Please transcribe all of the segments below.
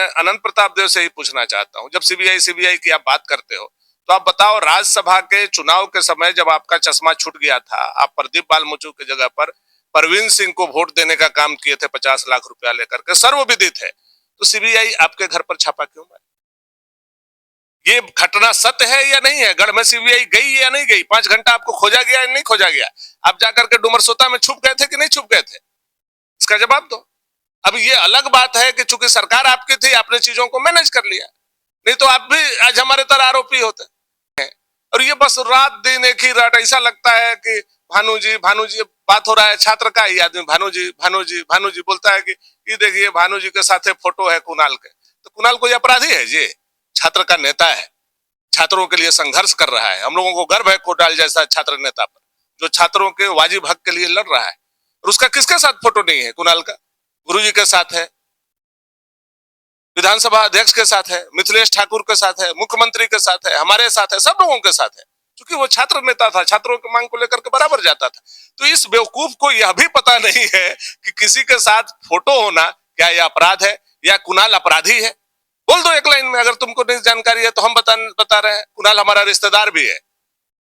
अनंत प्रताप देव से ही पूछना चाहता हूं, जब सीबीआई की आप बात करते हो तो आप बताओ, राज्यसभा के चुनाव के समय जब आपका चश्मा छूट गया था, आप प्रदीप बालमुचु की जगह पर परवीन सिंह को वोट देने का काम किए थे 50 लाख रुपया लेकर के, सर्वविदित है। तो सीबीआई आपके घर पर छापा क्यों मारे? ये घटना सत्य है या नहीं है? गढ़ में सीबीआई गई या नहीं गई? 5 घंटा आपको खोजा गया या नहीं खोजा गया? आप जाकर के डुमरसोता में छुप गए थे कि नहीं छुप गए थे? इसका जवाब दो। अब ये अलग बात है कि चूंकि सरकार आपकी थी, आपने चीजों को मैनेज कर लिया, नहीं तो आप भी आज हमारे तरह आरोपी होते हैं। और ये बस रात दिन एक ही रट, ऐसा लगता है कि भानु जी बात हो रहा है, छात्र का ही आदमी भानु जी बोलता है कि ये देखिए भानु जी के साथ फोटो है कुणाल के। तो कुणाल कोई अपराधी है? ये छात्र का नेता है, छात्रों के लिए संघर्ष कर रहा है। हम लोगों को गर्व है कोडाल जैसा छात्र नेता पर, जो छात्रों के वाजिब हक के लिए लड़ रहा है। और उसका किसके साथ फोटो नहीं है? कुणाल का गुरुजी के साथ है, विधानसभा अध्यक्ष के साथ है, मिथिलेश ठाकुर के साथ है, मुख्यमंत्री के साथ है, हमारे साथ है, सब लोगों के साथ है। क्योंकि वो छात्र नेता था, छात्रों की मांग को लेकर के बराबर जाता था। तो इस बेवकूफ को यह भी पता नहीं है कि किसी के साथ फोटो होना क्या यह अपराध है या कुणाल अपराधी है? बोल दो एक लाइन में, अगर तुमको नहीं जानकारी है तो हम बता रहे हैं। कुणाल हमारा रिश्तेदार भी है।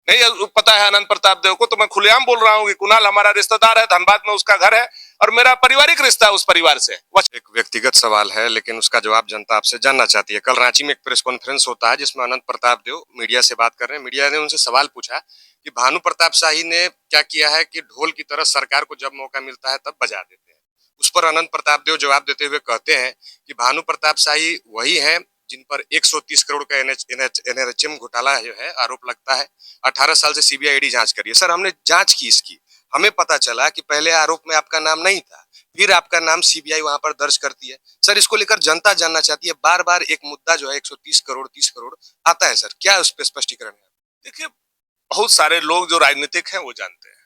नहीं पता है अनंत प्रताप देव को, तो मैं खुलेआम बोल रहा हूँ कि कुणाल हमारा रिश्तेदार है, धनबाद में उसका घर है और मेरा पारिवारिक रिश्ता है उस परिवार से। एक व्यक्तिगत सवाल है, लेकिन उसका जवाब जनता आपसे जानना चाहती है। कल रांची में एक प्रेस कॉन्फ्रेंस होता है जिसमें अनंत प्रताप देव मीडिया से बात कर रहे हैं। मीडिया ने उनसे सवाल पूछा कि भानु प्रताप शाही ने क्या किया है कि ढोल की तरह सरकार को जब मौका मिलता है तब बजा देते हैं। उस पर अनंत प्रताप देव जवाब देते हुए कहते हैं कि भानु प्रताप शाही वही है जिन पर 130 करोड़ का एनएचएम घोटाला जो है आरोप लगता है। 18 साल से सीबीआई ईडी जांच करी है। सर, हमने जांच की इसकी, हमें पता चला कि पहले आरोप में आपका नाम नहीं था, फिर आपका नाम सीबीआई वहां पर दर्ज करती है। सर, इसको लेकर जनता जानना चाहती है। बार बार एक मुद्दा जो है 130 करोड़ 30 करोड़ आता है। सर, क्या उस पर स्पष्टीकरण है? देखिए, बहुत सारे लोग जो राजनीतिक हैं वो जानते हैं।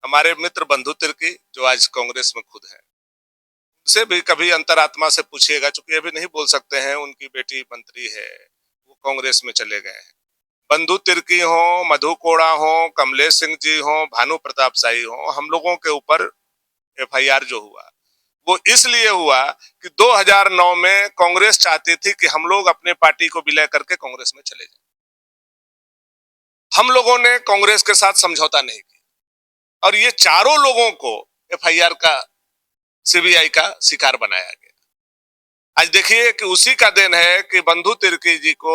हमारे मित्र बंधु तिर्की जो आज कांग्रेस में खुद है, उसे भी कभी अंतरात्मा से पूछिएगा, चूंकि अभी नहीं बोल सकते हैं, उनकी बेटी मंत्री है, वो कांग्रेस में चले गए हैं। बंधु तिर्की हो, मधु कोड़ा हो, कमलेश सिंह जी हो, भानु प्रताप शाही हो, हम लोगों के ऊपर एफआईआर जो हुआ वो इसलिए हुआ कि 2009 में कांग्रेस चाहती थी कि हम लोग अपने पार्टी को विलय करके कांग्रेस में चले जाएं। हम लोगों ने कांग्रेस के साथ समझौता नहीं किया और ये चारों लोगों को एफआईआर का, सीबीआई का शिकार बनाया गया। आज देखिए कि उसी का दिन है कि बंधु तिर्की जी को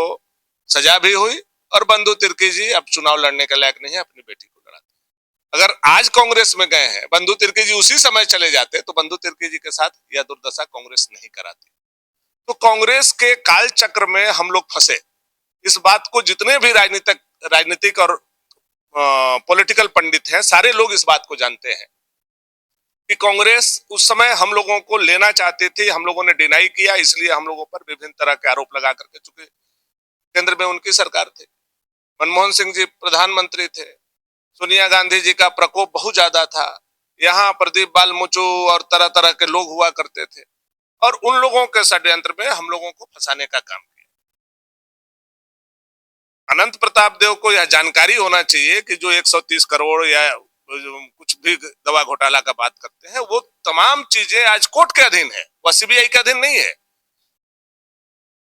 सजा भी हुई और बंधु तिर्की जी अब चुनाव लड़ने के लायक नहीं है, अपनी बेटी को लड़ाते। अगर आज कांग्रेस में गए हैं, बंधु तिर्की जी उसी समय चले जाते तो बंधु तिर्की जी के साथ यह दुर्दशा कांग्रेस नहीं कराती। तो कांग्रेस के काल चक्र में हम लोग फंसे। इस बात को जितने भी राजनीतिक और पॉलिटिकल पंडित हैं, सारे लोग इस बात को जानते हैं कि कांग्रेस उस समय हम लोगों को लेना चाहती थी, हम लोगों ने डिनाई किया, इसलिए हम लोगों पर विभिन्न तरह के आरोप लगा करके, चूंकि केंद्र में उनकी सरकार थी, मनमोहन सिंह जी प्रधानमंत्री थे, सोनिया गांधी जी का प्रकोप बहुत ज्यादा था, यहाँ प्रदीप बालमुचु और तरह तरह के लोग हुआ करते थे और उन लोगों के षड्यंत्र में हम लोगों को फंसाने का काम किया। अनंत प्रताप देव को यह जानकारी होना चाहिए कि जो 130 करोड़ या कुछ भी दवा घोटाला का बात करते हैं, वो तमाम चीजें आज कोर्ट के अधीन है, वह सीबीआई के अधीन नहीं है।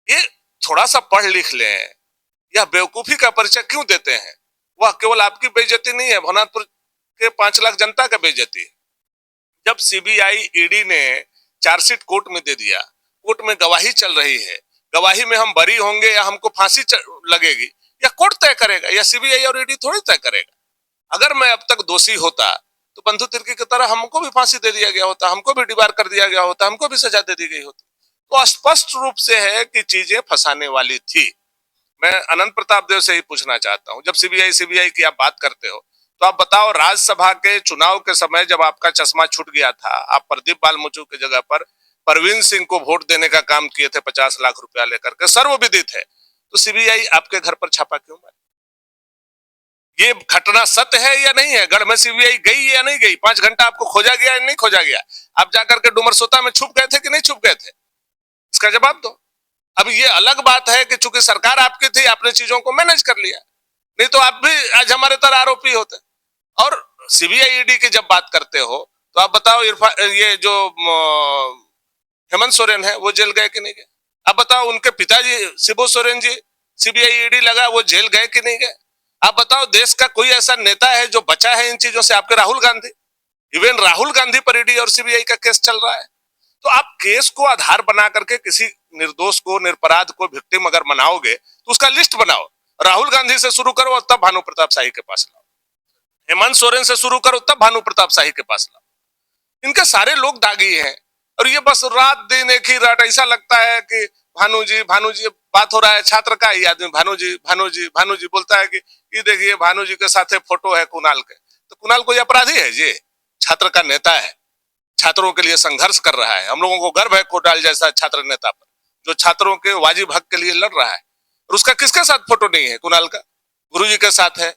ये थोड़ा सा पढ़ लिख लें। यह बेवकूफी का परिचय क्यों देते हैं? वह केवल आपकी बेइज्जती नहीं है, भवनाथपुर के 5 लाख जनता का बेइज्जती है। जब सीबीआई ईडी ने चार्जशीट कोर्ट में दे दिया, कोर्ट में गवाही चल रही है, गवाही में हम बरी होंगे या हमको फांसी लगेगी, या कोर्ट तय करेगा, या सीबीआई और ईडी थोड़ी तय करेगा। अगर मैं अब तक दोषी होता तो बंधु तिर्की की तरह हमको भी फांसी दे दिया गया होता, हमको भी डिबार कर दिया गया होता, हमको भी सजा दे दी गई होती। तो स्पष्ट रूप से है कि चीजें फंसाने वाली थी। मैं अनंत प्रताप देव से ही पूछना चाहता हूं, जब सीबीआई की आप बात करते हो तो आप बताओ, राज्यसभा के चुनाव के समय जब आपका चश्मा छूट गया था, आप प्रदीप बालमुचु की जगह पर परवीन सिंह को वोट देने का काम किए थे 50 लाख रुपया लेकर के, सर्वविदित है। तो सीबीआई आपके घर पर छापा क्यों मारे? ये घटना सत्य है या नहीं है? गढ़ में सीबीआई गई या नहीं गई? 5 घंटा आपको खोजा गया या नहीं खोजा गया? आप जाकर के डुमरसोता में छुप गए थे कि नहीं छुप गए थे? इसका जवाब दो। अब ये अलग बात है कि चूंकि सरकार आपकी थी, आपने चीजों को मैनेज कर लिया, नहीं तो आप भी आज हमारे तरह आरोपी होते। और सीबीआई ईडी की जब बात करते हो तो आप बताओ, ये जो हेमंत सोरेन है वो जेल गए कि नहीं गए? आप बताओ उनके पिताजी शिबू सोरेन जी, सीबीआई ईडी लगा, वो जेल गए कि नहीं गए? आप बताओ देश का कोई ऐसा नेता है जो बचा है इन चीजों से? आपके राहुल गांधी, इवन राहुल गांधी पर ईडी और सीबीआई का केस चल रहा है। तो आप केस को आधार बना करके किसी निर्दोष को, निरपराध को विक्टिम अगर बनाओगे तो उसका लिस्ट बनाओ। राहुल गांधी से शुरू करो और तब भानु प्रताप शाही के पास लाओ। हेमंत सोरेन से शुरू करो तब भानु प्रताप शाही के पास लाओ। इनके सारे लोग दागी हैं और ये बस रात दिन एक ही रट। ऐसा लगता है कि भानु जी बात हो रहा है, छात्र का ही आदमी भानु जी बोलता है कि ये देखिए भानु जी के साथ फोटो है कुणाल के। तो कुणाल कोई अपराधी है? ये छात्र का नेता है, छात्रों के लिए संघर्ष कर रहा है। हम लोगों को गर्व है कोडाल जैसा छात्र नेता पर, जो छात्रों के वाजिब हक के लिए लड़ रहा है। और उसका किसके साथ फोटो नहीं है? कुणाल का गुरुजी के साथ है,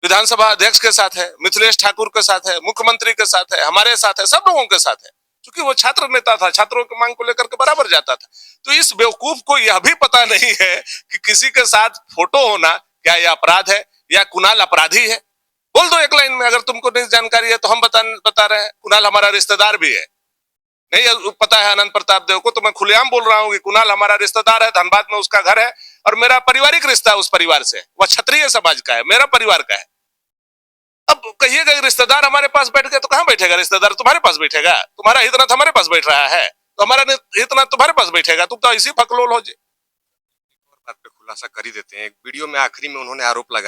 विधानसभा अध्यक्ष के साथ है, मिथिलेश ठाकुर के साथ है, मुख्यमंत्री के साथ है, हमारे साथ है, सब लोगों के साथ है। क्योंकि वो छात्र नेता था, छात्रों की मांग को लेकर के बराबर जाता था। तो इस बेवकूफ को यह भी पता नहीं है कि किसी के साथ फोटो होना क्या यह अपराध है या कुणाल अपराधी है। बोल दो एक लाइन में, अगर तुमको नहीं जानकारी है तो हम बता रहे हैं। कुणाल हमारा रिश्तेदार भी है। नहीं पता है अनंत प्रताप देव को तो मैं खुलेआम बोल रहा हूँ कि कुणाल हमारा रिश्तेदार है, धनबाद में उसका घर है और मेरा पारिवारिक रिश्ता है उस परिवार से। वह क्षत्रिय समाज का है, मेरा परिवार का है। अब कहिएगा रिश्तेदार हमारे पास बैठ गए तो कहां बैठेगा? रिश्तेदार तुम्हारे पास बैठेगा? तुम्हारा हितनाथ हमारे पास बैठ रहा है तो हमारा हितनाथ तुम्हारे पास बैठेगा? तुम तो इसी फकलोल हो जी। बात पे खुलासा कर ही देते हैं। एक वीडियो में आखिरी में उन्होंने आरोप लगाया